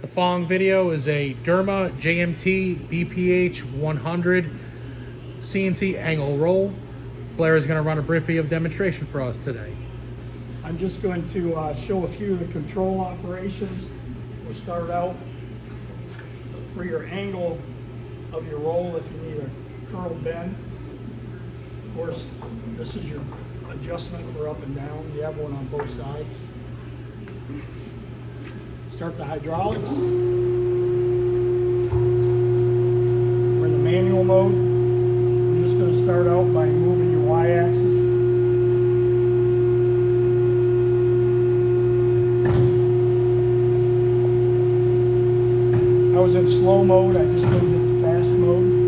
The following video is a DURMA JMT PBH-100 CNC angle roll. Blair is going to run a brief video demonstration for us today. I'm just going to show a few of the control operations. We'll start out for your angle of your roll if you need a curl bend. Of course, this is your adjustment for up and down. You have one on both sides. Start the hydraulics. We're in the manual mode. I'm just going to start out by moving your y-axis. I was in slow mode. I just moved into fast mode.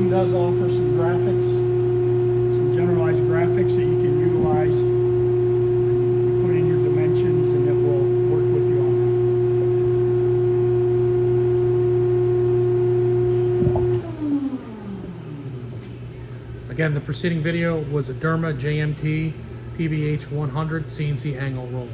Does offer some graphics, some generalized graphics that you can utilize. You put in your dimensions and it will work with you on that. Again, the preceding video was a DURMA JMT PBH-100 CNC angle roll.